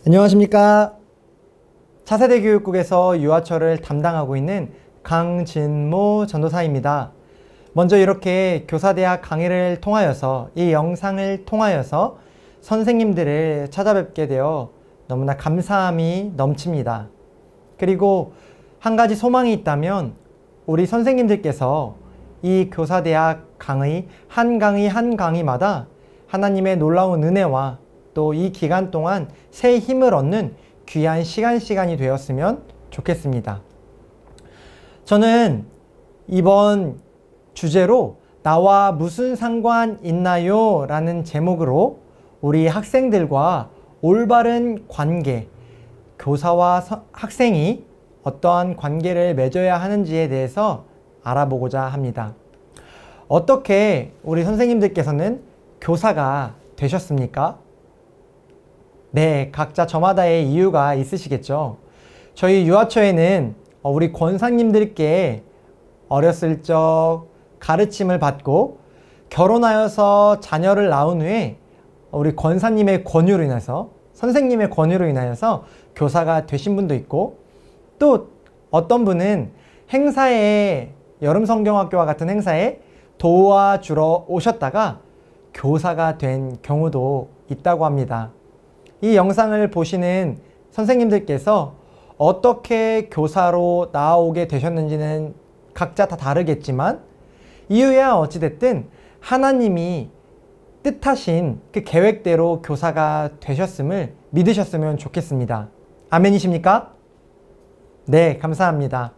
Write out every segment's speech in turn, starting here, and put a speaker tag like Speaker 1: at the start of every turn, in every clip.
Speaker 1: 안녕하십니까. 차세대 교육국에서 유아처를 담당하고 있는 강진모 전도사입니다. 먼저 이렇게 교사대학 강의를 통하여서 이 영상을 통하여서 선생님들을 찾아뵙게 되어 너무나 감사함이 넘칩니다. 그리고 한 가지 소망이 있다면 우리 선생님들께서 이 교사대학 강의 한 강의마다 하나님의 놀라운 은혜와 또 이 기간 동안 새 힘을 얻는 귀한 시간이 되었으면 좋겠습니다. 저는 이번 주제로 나와 무슨 상관 있나요? 라는 제목으로 우리 학생들과 올바른 관계, 교사와 학생이 어떠한 관계를 맺어야 하는지에 대해서 알아보고자 합니다. 어떻게 우리 선생님들께서는 교사가 되셨습니까? 네, 각자 저마다의 이유가 있으시겠죠. 저희 유아처에는 우리 권사님들께 어렸을 적 가르침을 받고 결혼하여서 자녀를 낳은 후에 우리 권사님의 권유로 인해서, 선생님의 권유로 인하여서 교사가 되신 분도 있고, 또 어떤 분은 행사에, 여름성경학교와 같은 행사에 도와주러 오셨다가 교사가 된 경우도 있다고 합니다. 이 영상을 보시는 선생님들께서 어떻게 교사로 나오게 되셨는지는 각자 다 다르겠지만, 이유야 어찌됐든 하나님이 뜻하신 그 계획대로 교사가 되셨음을 믿으셨으면 좋겠습니다. 아멘이십니까? 네, 감사합니다.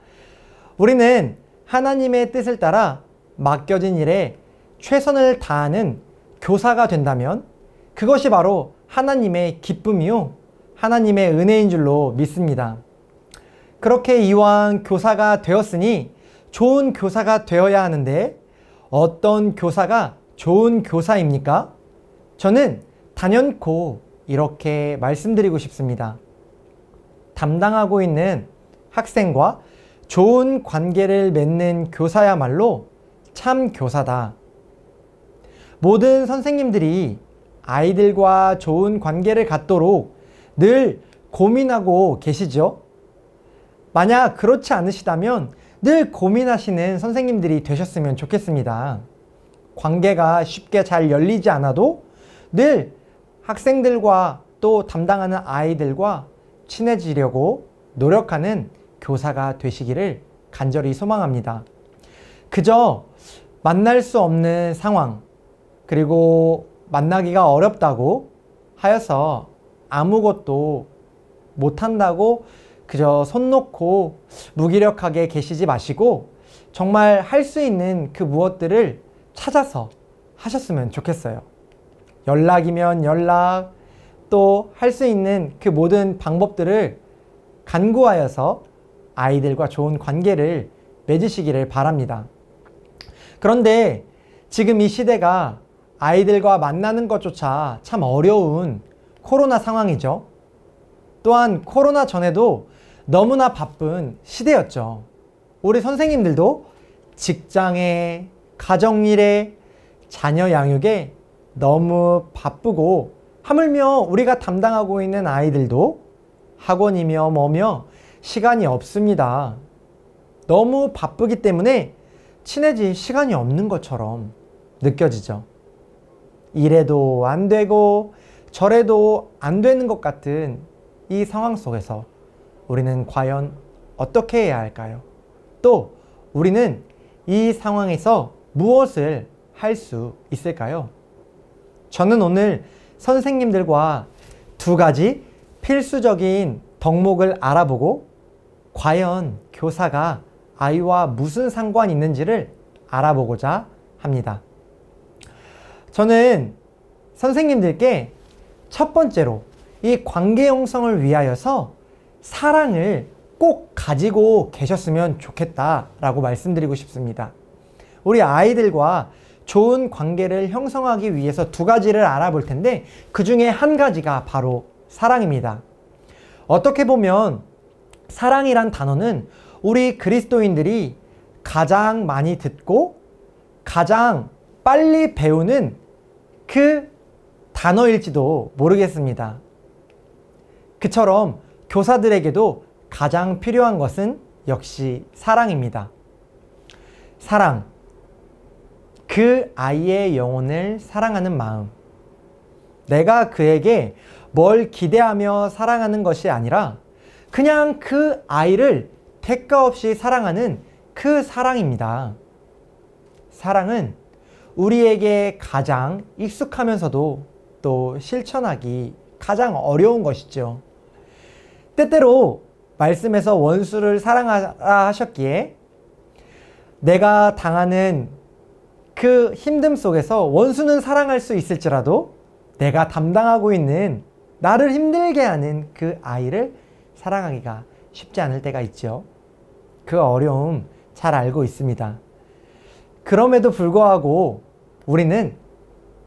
Speaker 1: 우리는 하나님의 뜻을 따라 맡겨진 일에 최선을 다하는 교사가 된다면 그것이 바로 하나님의 기쁨이요, 하나님의 은혜인 줄로 믿습니다. 그렇게 이왕 교사가 되었으니 좋은 교사가 되어야 하는데, 어떤 교사가 좋은 교사입니까? 저는 단연코 이렇게 말씀드리고 싶습니다. 담당하고 있는 학생과 좋은 관계를 맺는 교사야말로 참 교사다. 모든 선생님들이 아이들과 좋은 관계를 갖도록 늘 고민하고 계시죠? 만약 그렇지 않으시다면 늘 고민하시는 선생님들이 되셨으면 좋겠습니다. 관계가 쉽게 잘 열리지 않아도 늘 학생들과 또 담당하는 아이들과 친해지려고 노력하는 교사가 되시기를 간절히 소망합니다. 그저 만날 수 없는 상황, 그리고 만나기가 어렵다고 하여서 아무것도 못한다고 그저 손 놓고 무기력하게 계시지 마시고, 정말 할 수 있는 그 무엇들을 찾아서 하셨으면 좋겠어요. 연락이면 연락, 또 할 수 있는 그 모든 방법들을 간구하여서 아이들과 좋은 관계를 맺으시기를 바랍니다. 그런데 지금 이 시대가 아이들과 만나는 것조차 참 어려운 코로나 상황이죠. 또한 코로나 전에도 너무나 바쁜 시대였죠. 우리 선생님들도 직장에, 가정일에, 자녀 양육에 너무 바쁘고, 하물며 우리가 담당하고 있는 아이들도 학원이며 뭐며 시간이 없습니다. 너무 바쁘기 때문에 친해질 시간이 없는 것처럼 느껴지죠. 이래도 안 되고 저래도 안 되는 것 같은 이 상황 속에서 우리는 과연 어떻게 해야 할까요? 또 우리는 이 상황에서 무엇을 할 수 있을까요? 저는 오늘 선생님들과 두 가지 필수적인 덕목을 알아보고 과연 교사가 아이와 무슨 상관이 있는지를 알아보고자 합니다. 저는 선생님들께 첫 번째로 이 관계 형성을 위하여서 사랑을 꼭 가지고 계셨으면 좋겠다라고 말씀드리고 싶습니다. 우리 아이들과 좋은 관계를 형성하기 위해서 두 가지를 알아볼 텐데, 그 중에 한 가지가 바로 사랑입니다. 어떻게 보면 사랑이란 단어는 우리 그리스도인들이 가장 많이 듣고 가장 빨리 배우는 그 단어일지도 모르겠습니다. 그처럼 교사들에게도 가장 필요한 것은 역시 사랑입니다. 사랑. 그 아이의 영혼을 사랑하는 마음. 내가 그에게 뭘 기대하며 사랑하는 것이 아니라 그냥 그 아이를 대가 없이 사랑하는 그 사랑입니다. 사랑은 우리에게 가장 익숙하면서도 또 실천하기 가장 어려운 것이죠. 때때로 말씀에서 원수를 사랑하라 하셨기에 내가 당하는 그 힘듦 속에서 원수는 사랑할 수 있을지라도 내가 담당하고 있는 나를 힘들게 하는 그 아이를 사랑하기가 쉽지 않을 때가 있죠. 그 어려움 잘 알고 있습니다. 그럼에도 불구하고 우리는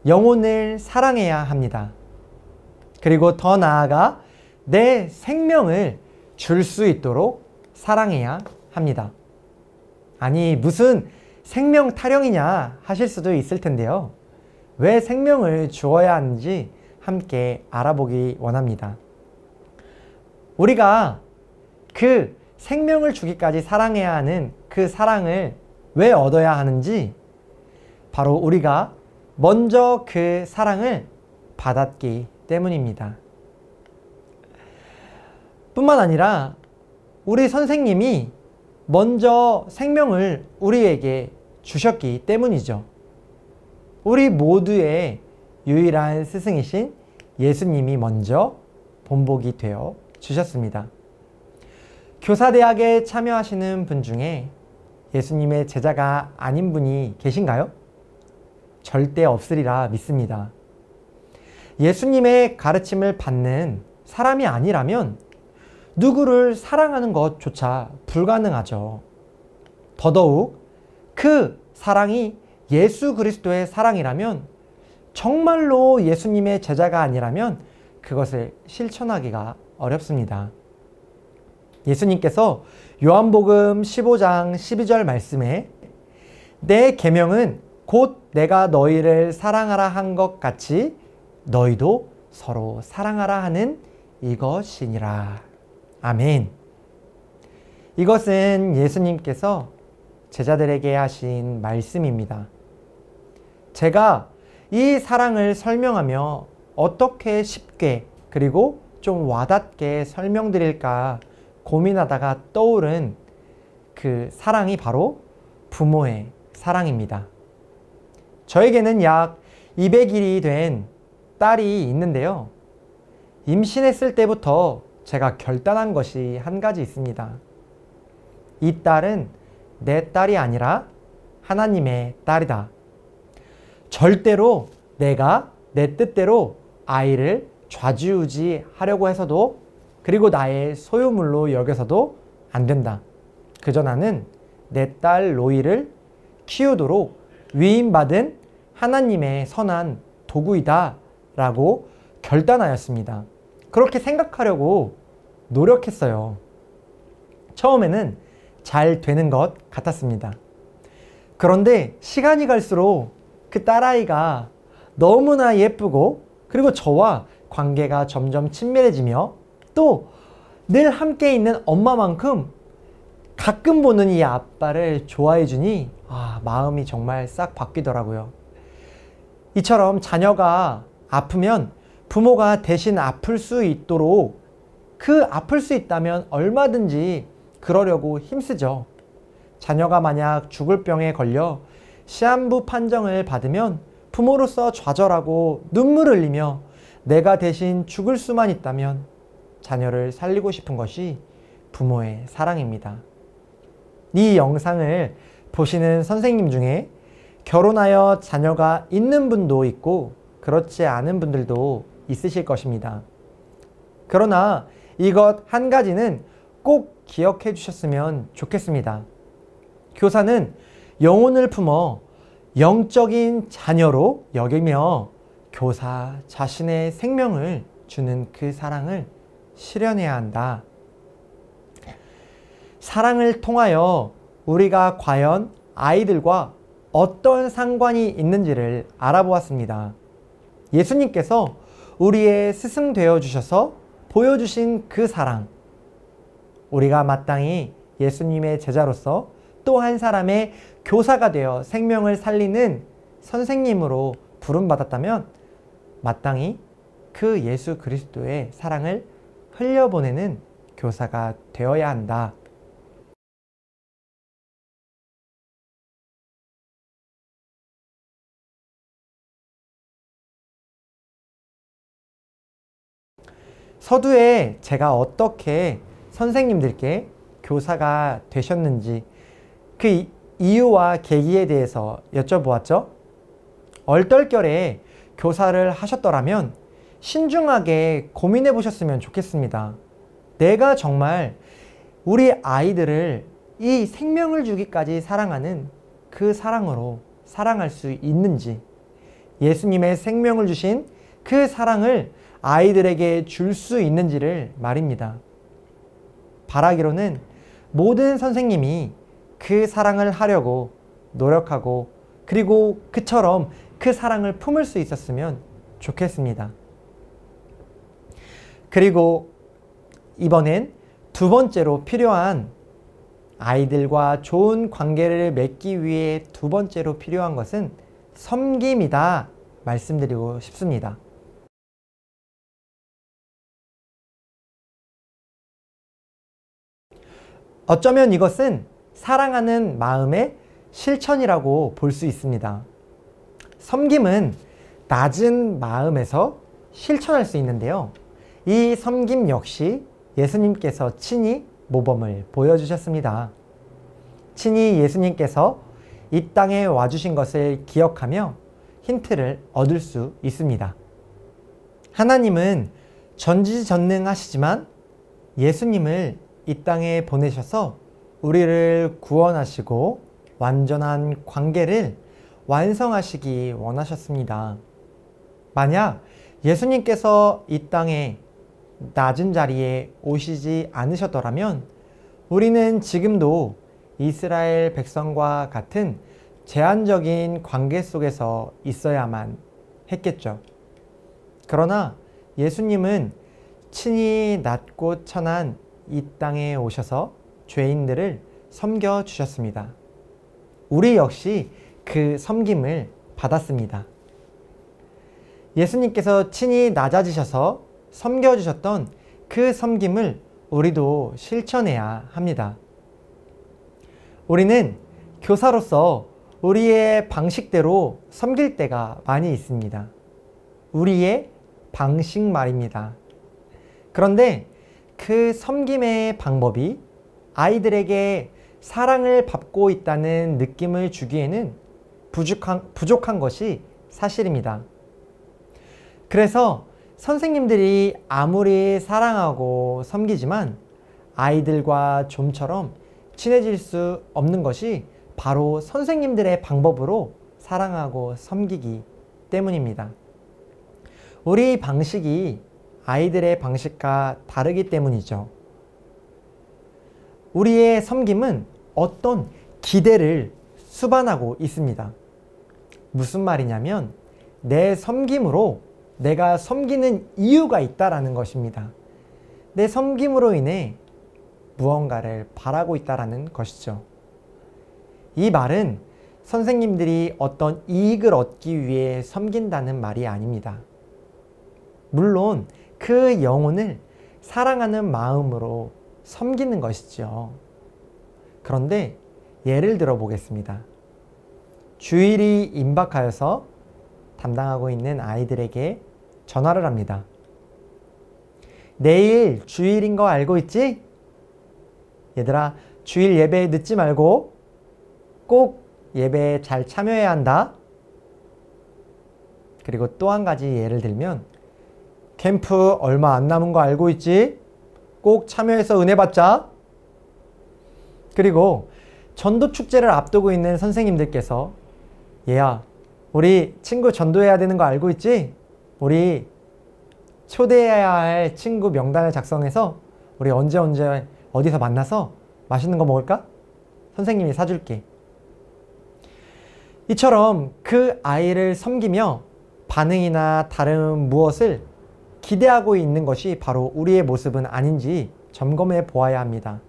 Speaker 1: 영혼을 사랑해야 합니다. 그리고 더 나아가 내 생명을 줄 수 있도록 사랑해야 합니다. 아니, 무슨 생명 타령이냐 하실 수도 있을 텐데요. 왜 생명을 주어야 하는지 함께 알아보기 원합니다. 우리가 그 생명을 주기까지 사랑해야 하는 그 사랑을 왜 얻어야 하는지 바로 우리가 먼저 그 사랑을 받았기 때문입니다. 뿐만 아니라 우리 선생님이 먼저 생명을 우리에게 주셨기 때문이죠. 우리 모두의 유일한 스승이신 예수님이 먼저 본보기 되어 주셨습니다. 교사대학에 참여하시는 분 중에 예수님의 제자가 아닌 분이 계신가요? 절대 없으리라 믿습니다. 예수님의 가르침을 받는 사람이 아니라면 누구를 사랑하는 것조차 불가능하죠. 더더욱 그 사랑이 예수 그리스도의 사랑이라면 정말로 예수님의 제자가 아니라면 그것을 실천하기가 어렵습니다. 예수님께서 요한복음 15장 12절 말씀에 내 계명은 곧 내가 너희를 사랑하라 한 것 같이 너희도 서로 사랑하라 하는 이것이니라. 아멘. 이것은 예수님께서 제자들에게 하신 말씀입니다. 제가 이 사랑을 설명하며 어떻게 쉽게 그리고 좀 와닿게 설명드릴까 고민하다가 떠오른 그 사랑이 바로 부모의 사랑입니다. 저에게는 약 200일이 된 딸이 있는데요. 임신했을 때부터 제가 결단한 것이 한 가지 있습니다. 이 딸은 내 딸이 아니라 하나님의 딸이다. 절대로 내가 내 뜻대로 아이를 좌지우지하려고 해서도 그리고 나의 소유물로 여겨서도 안 된다. 그저 나는 내 딸 로이를 키우도록 위임받은 하나님의 선한 도구이다 라고 결단하였습니다. 그렇게 생각하려고 노력했어요. 처음에는 잘 되는 것 같았습니다. 그런데 시간이 갈수록 그 딸아이가 너무나 예쁘고 그리고 저와 관계가 점점 친밀해지며 또 늘 함께 있는 엄마만큼 가끔 보는 이 아빠를 좋아해 주니 마음이 정말 싹 바뀌더라고요. 이처럼 자녀가 아프면 부모가 대신 아플 수 있도록 아플 수 있다면 얼마든지 그러려고 힘쓰죠. 자녀가 만약 죽을 병에 걸려 시한부 판정을 받으면 부모로서 좌절하고 눈물을 흘리며 내가 대신 죽을 수만 있다면 자녀를 살리고 싶은 것이 부모의 사랑입니다. 이 영상을 보시는 선생님 중에 결혼하여 자녀가 있는 분도 있고 그렇지 않은 분들도 있으실 것입니다. 그러나 이것 한 가지는 꼭 기억해 주셨으면 좋겠습니다. 교사는 영혼을 품어 영적인 자녀로 여기며 교사 자신의 생명을 주는 그 사랑을 실현해야 한다. 사랑을 통하여 우리가 과연 아이들과 어떤 상관이 있는지를 알아보았습니다. 예수님께서 우리의 스승 되어 주셔서 보여주신 그 사랑, 우리가 마땅히 예수님의 제자로서 또 한 사람의 교사가 되어 생명을 살리는 선생님으로 부름받았다면 마땅히 그 예수 그리스도의 사랑을 흘려보내는 교사가 되어야 한다. 서두에 제가 어떻게 선생님들께 교사가 되셨는지 그 이유와 계기에 대해서 여쭤보았죠. 얼떨결에 교사를 하셨더라면 신중하게 고민해 보셨으면 좋겠습니다. 내가 정말 우리 아이들을 이 생명을 주기까지 사랑하는 그 사랑으로 사랑할 수 있는지, 예수님의 생명을 주신 그 사랑을 아이들에게 줄 수 있는지를 말입니다. 바라기로는 모든 선생님이 그 사랑을 하려고 노력하고 그리고 그처럼 그 사랑을 품을 수 있었으면 좋겠습니다. 그리고 이번엔 두 번째로 필요한, 아이들과 좋은 관계를 맺기 위해 두 번째로 필요한 것은 섬김이다 말씀드리고 싶습니다. 어쩌면 이것은 사랑하는 마음의 실천이라고 볼 수 있습니다. 섬김은 낮은 마음에서 실천할 수 있는데요. 이 섬김 역시 예수님께서 친히 모범을 보여주셨습니다. 친히 예수님께서 이 땅에 와주신 것을 기억하며 힌트를 얻을 수 있습니다. 하나님은 전지전능하시지만 예수님을 이 땅에 보내셔서 우리를 구원하시고 완전한 관계를 완성하시기 원하셨습니다. 만약 예수님께서 이 땅에 낮은 자리에 오시지 않으셨더라면 우리는 지금도 이스라엘 백성과 같은 제한적인 관계 속에서 있어야만 했겠죠. 그러나 예수님은 친히 낮고 천한 이 땅에 오셔서 죄인들을 섬겨주셨습니다. 우리 역시 그 섬김을 받았습니다. 예수님께서 친히 낮아지셔서 섬겨주셨던 그 섬김을 우리도 실천해야 합니다. 우리는 교사로서 우리의 방식대로 섬길 때가 많이 있습니다. 우리의 방식 말입니다. 그런데 그 섬김의 방법이 아이들에게 사랑을 받고 있다는 느낌을 주기에는 부족한 것이 사실입니다. 그래서 선생님들이 아무리 사랑하고 섬기지만 아이들과 좀처럼 친해질 수 없는 것이 바로 선생님들의 방법으로 사랑하고 섬기기 때문입니다. 우리 방식이 아이들의 방식과 다르기 때문이죠. 우리의 섬김은 어떤 기대를 수반하고 있습니다. 무슨 말이냐면 내 섬김으로 내가 섬기는 이유가 있다라는 것입니다. 내 섬김으로 인해 무언가를 바라고 있다라는 것이죠. 이 말은 선생님들이 어떤 이익을 얻기 위해 섬긴다는 말이 아닙니다. 물론 그 영혼을 사랑하는 마음으로 섬기는 것이죠. 그런데 예를 들어 보겠습니다. 주일이 임박하여서 담당하고 있는 아이들에게 전화를 합니다. 내일 주일인 거 알고 있지? 얘들아, 주일 예배에 늦지 말고 꼭 예배에 잘 참여해야 한다. 그리고 또 한 가지 예를 들면 캠프 얼마 안 남은 거 알고 있지? 꼭 참여해서 은혜 받자. 그리고 전도 축제를 앞두고 있는 선생님들께서 얘야, 우리 친구 전도해야 되는 거 알고 있지? 우리 초대해야 할 친구 명단을 작성해서 우리 언제 어디서 만나서 맛있는 거 먹을까? 선생님이 사줄게. 이처럼 그 아이를 섬기며 반응이나 다른 무엇을 기대하고 있는 것이 바로 우리의 모습은 아닌지 점검해 보아야 합니다.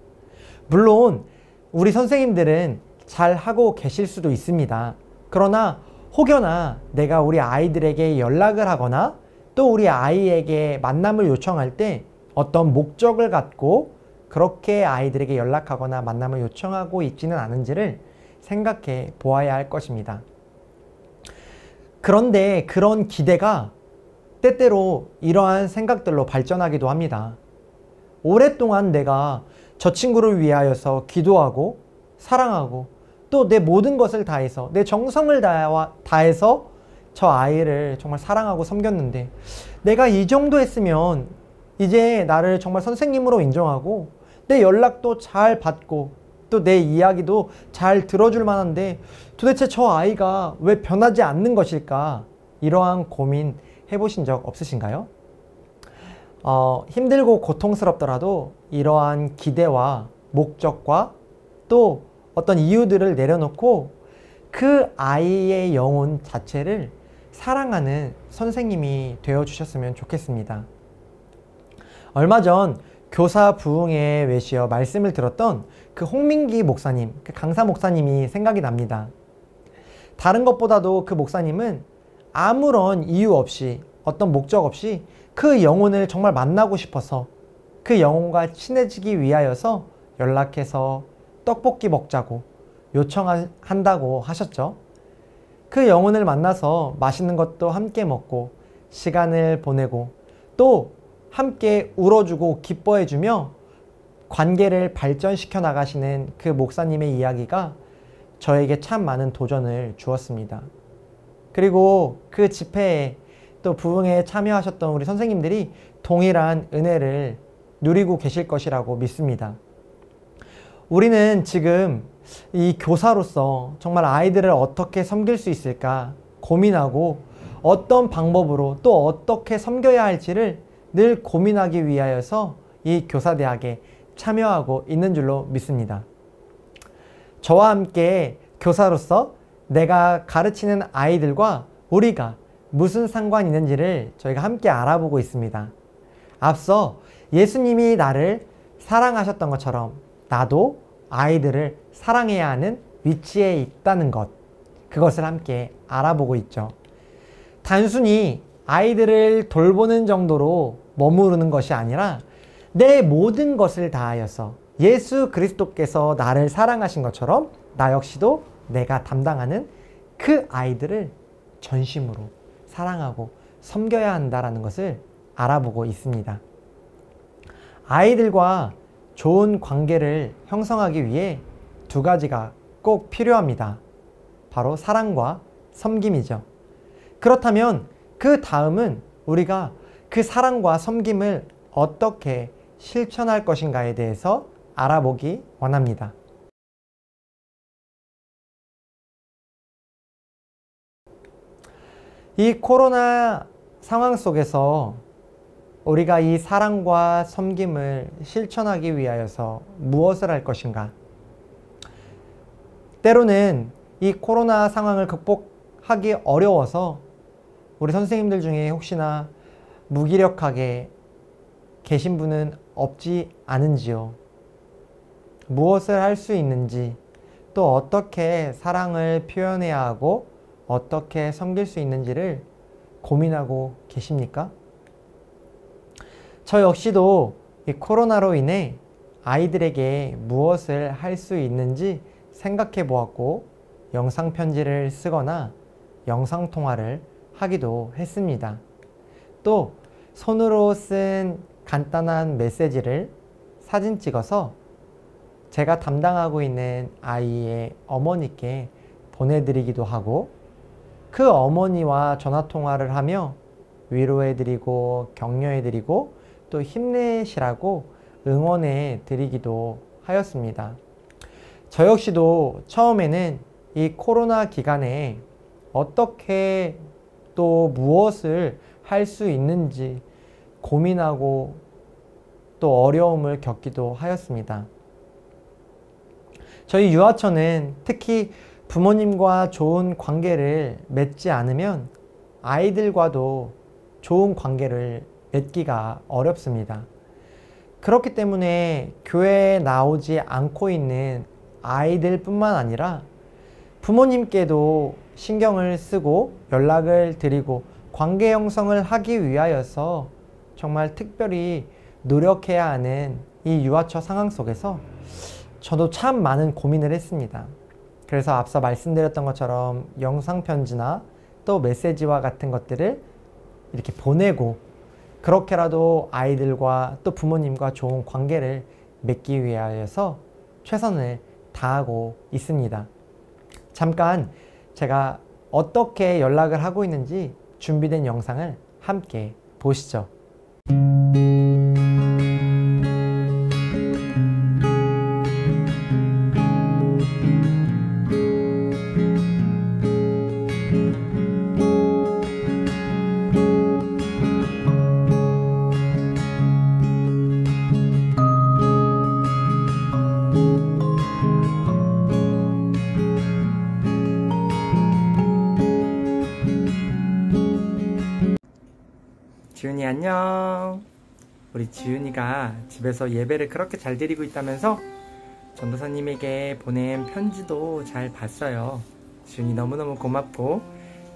Speaker 1: 물론 우리 선생님들은 잘 하고 계실 수도 있습니다. 그러나 혹여나 내가 우리 아이들에게 연락을 하거나 또 우리 아이에게 만남을 요청할 때 어떤 목적을 갖고 그렇게 아이들에게 연락하거나 만남을 요청하고 있지는 않은지를 생각해 보아야 할 것입니다. 그런데 그런 기대가 때때로 이러한 생각들로 발전하기도 합니다. 오랫동안 내가 저 친구를 위하여서 기도하고 사랑하고 또 내 모든 것을 다해서 내 정성을 다해서 저 아이를 정말 사랑하고 섬겼는데 내가 이 정도 했으면 이제 나를 정말 선생님으로 인정하고 내 연락도 잘 받고 또 내 이야기도 잘 들어줄 만한데 도대체 저 아이가 왜 변하지 않는 것일까? 이러한 고민 해보신 적 없으신가요? 힘들고 고통스럽더라도 이러한 기대와 목적과 또 어떤 이유들을 내려놓고 그 아이의 영혼 자체를 사랑하는 선생님이 되어주셨으면 좋겠습니다. 얼마 전 교사 부흥회 외시어 말씀을 들었던 그 홍민기 목사님, 그 강사 목사님이 생각이 납니다. 다른 것보다도 그 목사님은 아무런 이유 없이 어떤 목적 없이 그 영혼을 정말 만나고 싶어서 그 영혼과 친해지기 위하여서 연락해서 떡볶이 먹자고 요청한다고 하셨죠. 그 영혼을 만나서 맛있는 것도 함께 먹고 시간을 보내고 또 함께 울어주고 기뻐해주며 관계를 발전시켜 나가시는 그 목사님의 이야기가 저에게 참 많은 도전을 주었습니다. 그리고 그 집회에 또 부흥회에 참여하셨던 우리 선생님들이 동일한 은혜를 누리고 계실 것이라고 믿습니다. 우리는 지금 이 교사로서 정말 아이들을 어떻게 섬길 수 있을까 고민하고 어떤 방법으로 또 어떻게 섬겨야 할지를 늘 고민하기 위하여서 이 교사대학에 참여하고 있는 줄로 믿습니다. 저와 함께 교사로서 내가 가르치는 아이들과 우리가 무슨 상관이 있는지를 저희가 함께 알아보고 있습니다. 앞서 예수님이 나를 사랑하셨던 것처럼 나도 아이들을 사랑해야 하는 위치에 있다는 것, 그것을 함께 알아보고 있죠. 단순히 아이들을 돌보는 정도로 머무르는 것이 아니라 내 모든 것을 다하여서 예수 그리스도께서 나를 사랑하신 것처럼 나 역시도 내가 담당하는 그 아이들을 전심으로 사랑하고 섬겨야 한다는 것을 알아보고 있습니다. 아이들과 좋은 관계를 형성하기 위해 두 가지가 꼭 필요합니다. 바로 사랑과 섬김이죠. 그렇다면 그 다음은 우리가 그 사랑과 섬김을 어떻게 실천할 것인가에 대해서 알아보기 원합니다. 이 코로나 상황 속에서 우리가 이 사랑과 섬김을 실천하기 위하여서 무엇을 할 것인가? 때로는 이 코로나 상황을 극복하기 어려워서 우리 선생님들 중에 혹시나 무기력하게 계신 분은 없지 않은지요? 무엇을 할 수 있는지, 또 어떻게 사랑을 표현해야 하고 어떻게 섬길 수 있는지를 고민하고 계십니까? 저 역시도 이 코로나로 인해 아이들에게 무엇을 할 수 있는지 생각해 보았고 영상 편지를 쓰거나 영상 통화를 하기도 했습니다. 또 손으로 쓴 간단한 메시지를 사진 찍어서 제가 담당하고 있는 아이의 어머니께 보내드리기도 하고 그 어머니와 전화통화를 하며 위로해드리고 격려해드리고 또 힘내시라고 응원해드리기도 하였습니다. 저 역시도 처음에는 이 코로나 기간에 어떻게 또 무엇을 할 수 있는지 고민하고 또 어려움을 겪기도 하였습니다. 저희 유아처는 특히 부모님과 좋은 관계를 맺지 않으면 아이들과도 좋은 관계를 맺기가 어렵습니다. 그렇기 때문에 교회에 나오지 않고 있는 아이들 뿐만 아니라 부모님께도 신경을 쓰고 연락을 드리고 관계 형성을 하기 위하여서 정말 특별히 노력해야 하는 이 유아처 상황 속에서 저도 참 많은 고민을 했습니다. 그래서 앞서 말씀드렸던 것처럼 영상편지나 또 메시지와 같은 것들을 이렇게 보내고 그렇게라도 아이들과 또 부모님과 좋은 관계를 맺기 위하여서 최선을 다하고 있습니다. 잠깐 제가 어떻게 연락을 하고 있는지 준비된 영상을 함께 보시죠. 지훈이 안녕. 우리 지훈이가 집에서 예배를 그렇게 잘 드리고 있다면서 전도사님에게 보낸 편지도 잘 봤어요. 지훈이 너무너무 고맙고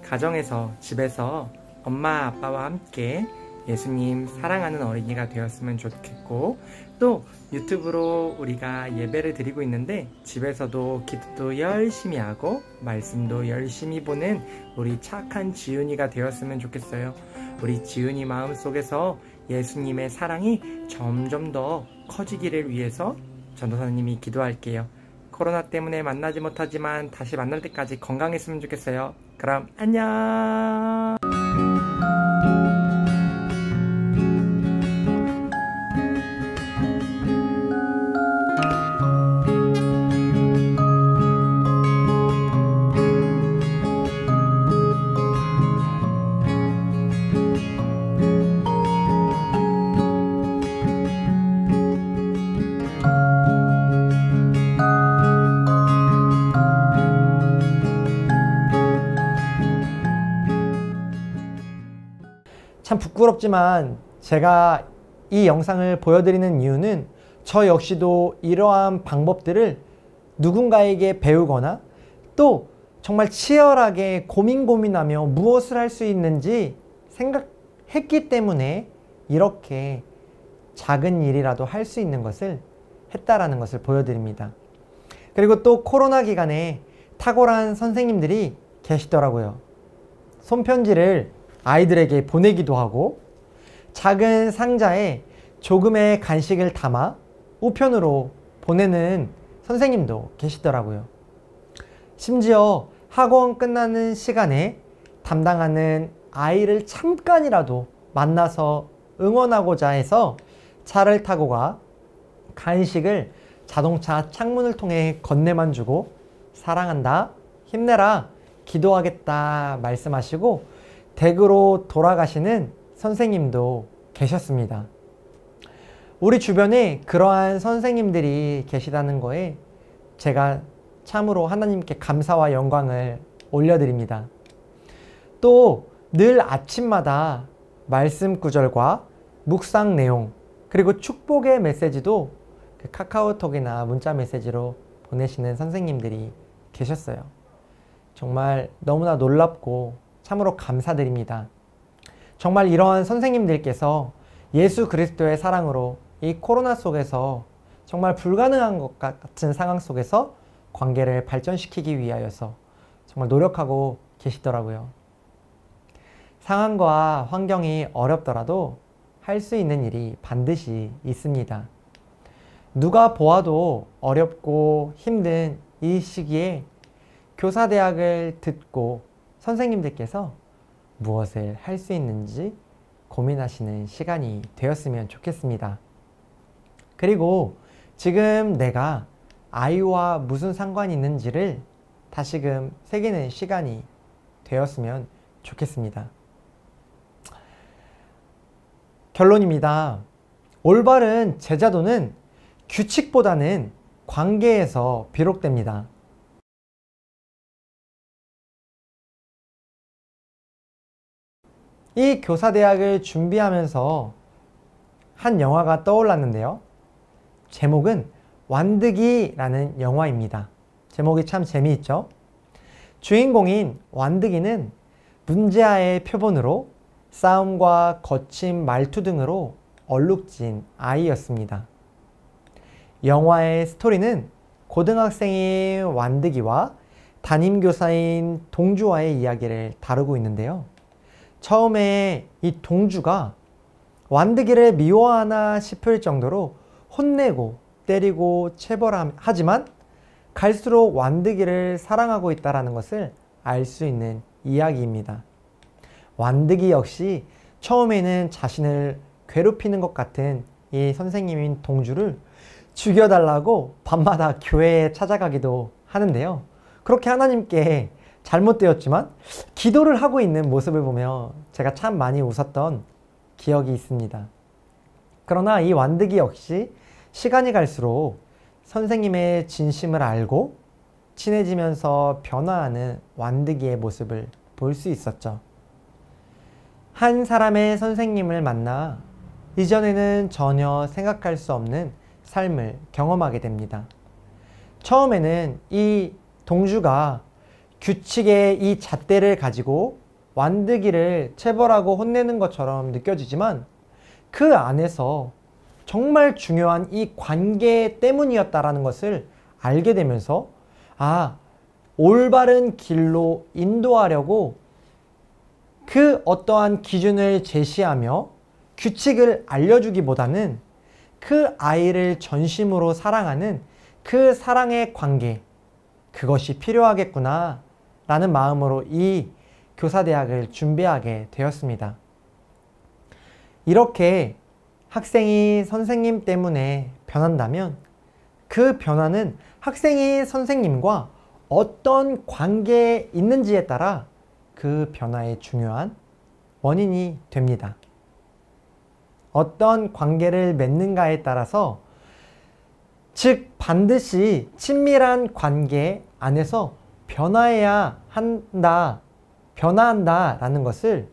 Speaker 1: 가정에서 집에서 엄마 아빠와 함께 예수님 사랑하는 어린이가 되었으면 좋겠고 또 유튜브로 우리가 예배를 드리고 있는데 집에서도 기도도 열심히 하고 말씀도 열심히 보는 우리 착한 지훈이가 되었으면 좋겠어요. 우리 지훈이 마음속에서 예수님의 사랑이 점점 더 커지기를 위해서 전도사님이 기도할게요. 코로나 때문에 만나지 못하지만 다시 만날 때까지 건강했으면 좋겠어요. 그럼 안녕. 참 부끄럽지만 제가 이 영상을 보여드리는 이유는 저 역시도 이러한 방법들을 누군가에게 배우거나 또 정말 치열하게 고민하며 무엇을 할 수 있는지 생각했기 때문에 이렇게 작은 일이라도 할 수 있는 것을 했다라는 것을 보여드립니다. 그리고 또 코로나 기간에 탁월한 선생님들이 계시더라고요. 손편지를 아이들에게 보내기도 하고 작은 상자에 조금의 간식을 담아 우편으로 보내는 선생님도 계시더라고요. 심지어 학원 끝나는 시간에 담당하는 아이를 잠깐이라도 만나서 응원하고자 해서 차를 타고 가 간식을 자동차 창문을 통해 건네만 주고 사랑한다, 힘내라, 기도하겠다 말씀하시고 댁으로 돌아가시는 선생님도 계셨습니다. 우리 주변에 그러한 선생님들이 계시다는 거에 제가 참으로 하나님께 감사와 영광을 올려드립니다. 또 늘 아침마다 말씀 구절과 묵상 내용 그리고 축복의 메시지도 그 카카오톡이나 문자 메시지로 보내시는 선생님들이 계셨어요. 정말 너무나 놀랍고 참으로 감사드립니다. 정말 이러한 선생님들께서 예수 그리스도의 사랑으로 이 코로나 속에서 정말 불가능한 것 같은 상황 속에서 관계를 발전시키기 위하여서 정말 노력하고 계시더라고요. 상황과 환경이 어렵더라도 할 수 있는 일이 반드시 있습니다. 누가 보아도 어렵고 힘든 이 시기에 교사대학을 듣고 선생님들께서 무엇을 할 수 있는지 고민하시는 시간이 되었으면 좋겠습니다. 그리고 지금 내가 아이와 무슨 상관이 있는지를 다시금 새기는 시간이 되었으면 좋겠습니다. 결론입니다. 올바른 제자도는 규칙보다는 관계에서 비롯됩니다. 이 교사대학을 준비하면서 한 영화가 떠올랐는데요. 제목은 완득이라는 영화입니다. 제목이 참 재미있죠? 주인공인 완득이는 문제아의 표본으로 싸움과 거친 말투 등으로 얼룩진 아이였습니다. 영화의 스토리는 고등학생인 완득이와 담임교사인 동주와의 이야기를 다루고 있는데요. 처음에 이 동주가 완득이를 미워하나 싶을 정도로 혼내고 때리고 체벌하지만 갈수록 완득이를 사랑하고 있다는 것을 알 수 있는 이야기입니다. 완득이 역시 처음에는 자신을 괴롭히는 것 같은 이 선생님인 동주를 죽여달라고 밤마다 교회에 찾아가기도 하는데요. 그렇게 하나님께 잘못되었지만 기도를 하고 있는 모습을 보며 제가 참 많이 웃었던 기억이 있습니다. 그러나 이 완득이 역시 시간이 갈수록 선생님의 진심을 알고 친해지면서 변화하는 완득이의 모습을 볼 수 있었죠. 한 사람의 선생님을 만나 이전에는 전혀 생각할 수 없는 삶을 경험하게 됩니다. 처음에는 이 동주가 규칙의 이 잣대를 가지고 완득이를 체벌하고 혼내는 것처럼 느껴지지만 그 안에서 정말 중요한 이 관계 때문이었다라는 것을 알게 되면서 올바른 길로 인도하려고 그 어떠한 기준을 제시하며 규칙을 알려주기보다는 그 아이를 전심으로 사랑하는 그 사랑의 관계, 그것이 필요하겠구나 라는 마음으로 이 교사대학을 준비하게 되었습니다. 이렇게 학생이 선생님 때문에 변한다면 그 변화는 학생이 선생님과 어떤 관계에 있는지에 따라 그 변화의 중요한 원인이 됩니다. 어떤 관계를 맺는가에 따라서, 즉 반드시 친밀한 관계 안에서 변화해야 변화한다라는 것을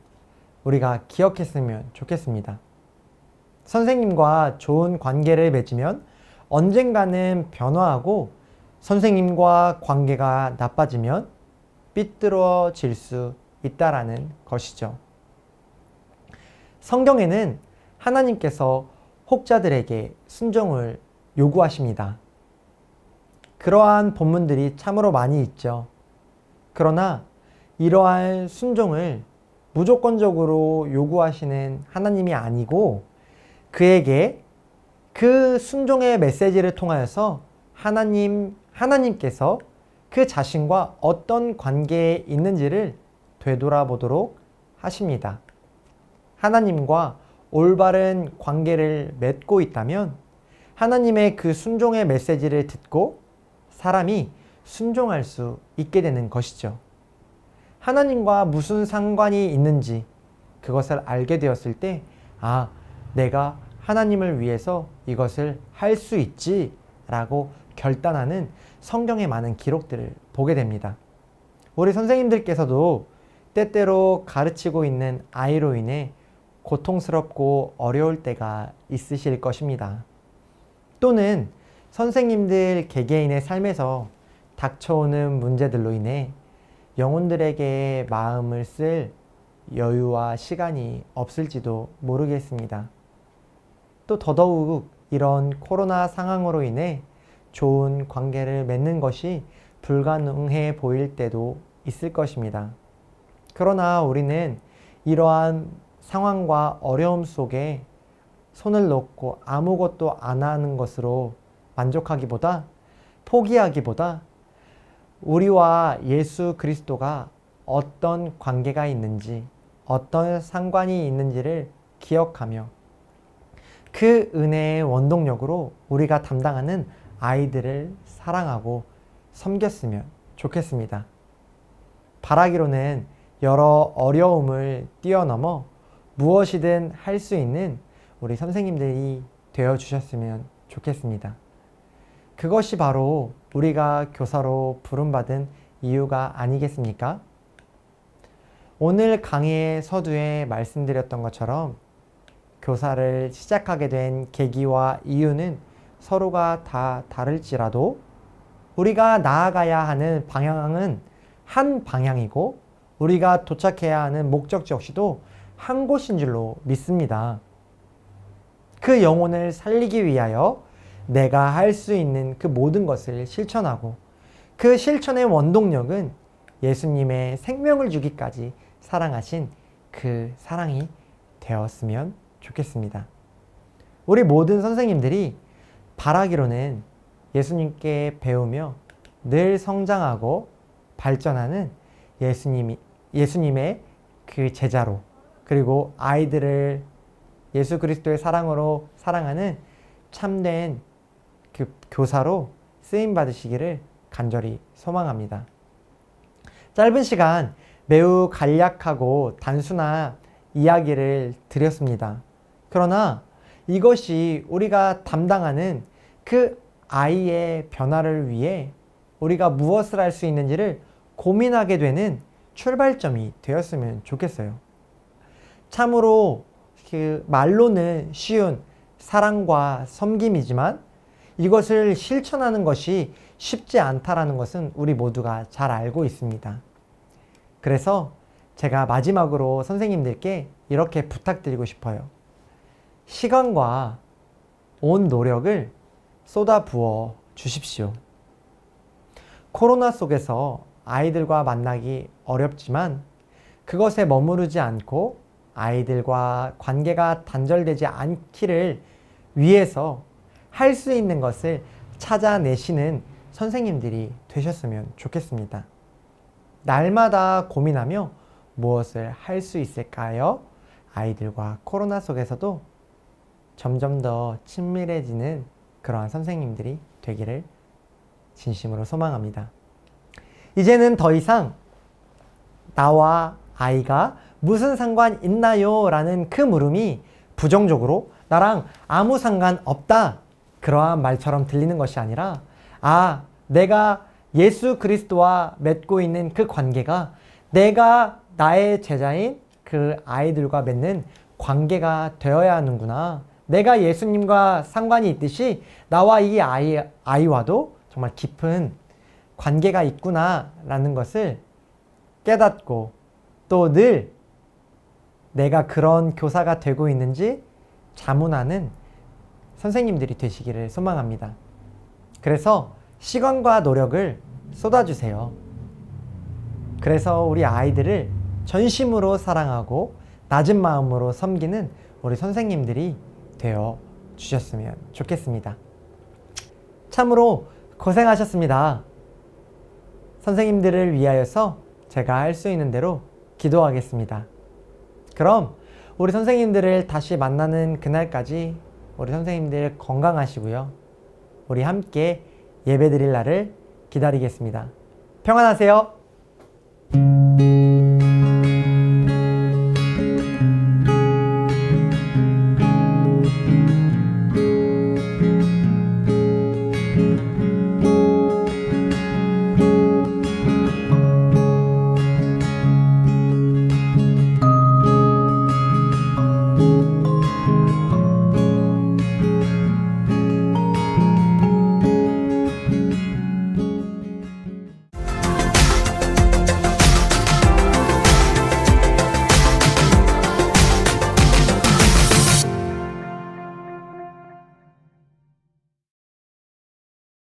Speaker 1: 우리가 기억했으면 좋겠습니다. 선생님과 좋은 관계를 맺으면 언젠가는 변화하고 선생님과 관계가 나빠지면 삐뚤어질 수 있다라는 것이죠. 성경에는 하나님께서 혹자들에게 순종을 요구하십니다. 그러한 본문들이 참으로 많이 있죠. 그러나 이러한 순종을 무조건적으로 요구하시는 하나님이 아니고 그에게 그 순종의 메시지를 통하여서 하나님께서 그 자신과 어떤 관계에 있는지를 되돌아보도록 하십니다. 하나님과 올바른 관계를 맺고 있다면 하나님의 그 순종의 메시지를 듣고 사람이 순종할 수 있게 되는 것이죠. 하나님과 무슨 상관이 있는지 그것을 알게 되었을 때 내가 하나님을 위해서 이것을 할 수 있지 라고 결단하는 성경의 많은 기록들을 보게 됩니다. 우리 선생님들께서도 때때로 가르치고 있는 아이로 인해 고통스럽고 어려울 때가 있으실 것입니다. 또는 선생님들 개개인의 삶에서 닥쳐오는 문제들로 인해 영혼들에게 마음을 쓸 여유와 시간이 없을지도 모르겠습니다. 또 더더욱 이런 코로나 상황으로 인해 좋은 관계를 맺는 것이 불가능해 보일 때도 있을 것입니다. 그러나 우리는 이러한 상황과 어려움 속에 손을 놓고 아무것도 안 하는 것으로 만족하기보다, 포기하기보다 우리와 예수 그리스도가 어떤 관계가 있는지, 어떤 상관이 있는지를 기억하며 그 은혜의 원동력으로 우리가 담당하는 아이들을 사랑하고 섬겼으면 좋겠습니다. 바라기로는 여러 어려움을 뛰어넘어 무엇이든 할 수 있는 우리 선생님들이 되어주셨으면 좋겠습니다. 그것이 바로 우리가 교사로 부름받은 이유가 아니겠습니까? 오늘 강의의 서두에 말씀드렸던 것처럼 교사를 시작하게 된 계기와 이유는 서로가 다 다를지라도 우리가 나아가야 하는 방향은 한 방향이고 우리가 도착해야 하는 목적지 역시도 한 곳인 줄로 믿습니다. 그 영혼을 살리기 위하여 내가 할 수 있는 그 모든 것을 실천하고 그 실천의 원동력은 예수님의 생명을 주기까지 사랑하신 그 사랑이 되었으면 좋겠습니다. 우리 모든 선생님들이 바라기로는 예수님께 배우며 늘 성장하고 발전하는 예수님의 그 제자로, 그리고 아이들을 예수 그리스도의 사랑으로 사랑하는 참된 그 교사로 쓰임 받으시기를 간절히 소망합니다. 짧은 시간 매우 간략하고 단순한 이야기를 드렸습니다. 그러나 이것이 우리가 담당하는 그 아이의 변화를 위해 우리가 무엇을 할 수 있는지를 고민하게 되는 출발점이 되었으면 좋겠어요. 참으로 그 말로는 쉬운 사랑과 섬김이지만 이것을 실천하는 것이 쉽지 않다라는 것은 우리 모두가 잘 알고 있습니다. 그래서 제가 마지막으로 선생님들께 이렇게 부탁드리고 싶어요. 시간과 온 노력을 쏟아부어 주십시오. 코로나 속에서 아이들과 만나기 어렵지만 그것에 머무르지 않고 아이들과 관계가 단절되지 않기를 위해서 할 수 있는 것을 찾아내시는 선생님들이 되셨으면 좋겠습니다. 날마다 고민하며 무엇을 할 수 있을까요? 아이들과 코로나 속에서도 점점 더 친밀해지는 그러한 선생님들이 되기를 진심으로 소망합니다. 이제는 더 이상 나와 아이가 무슨 상관 있나요? 라는 그 물음이 부정적으로 나랑 아무 상관 없다, 그러한 말처럼 들리는 것이 아니라, 내가 예수 그리스도와 맺고 있는 그 관계가 내가 나의 제자인 그 아이들과 맺는 관계가 되어야 하는구나. 내가 예수님과 상관이 있듯이 나와 이 아이와도 정말 깊은 관계가 있구나 라는 것을 깨닫고 또 늘 내가 그런 교사가 되고 있는지 자문하는 선생님들이 되시기를 소망합니다. 그래서 시간과 노력을 쏟아주세요. 그래서 우리 아이들을 전심으로 사랑하고 낮은 마음으로 섬기는 우리 선생님들이 되어 주셨으면 좋겠습니다. 참으로 고생하셨습니다. 선생님들을 위하여서 제가 할 수 있는 대로 기도하겠습니다. 그럼 우리 선생님들을 다시 만나는 그날까지 우리 선생님들 건강하시고요. 우리 함께 예배드릴 날을 기다리겠습니다. 평안하세요.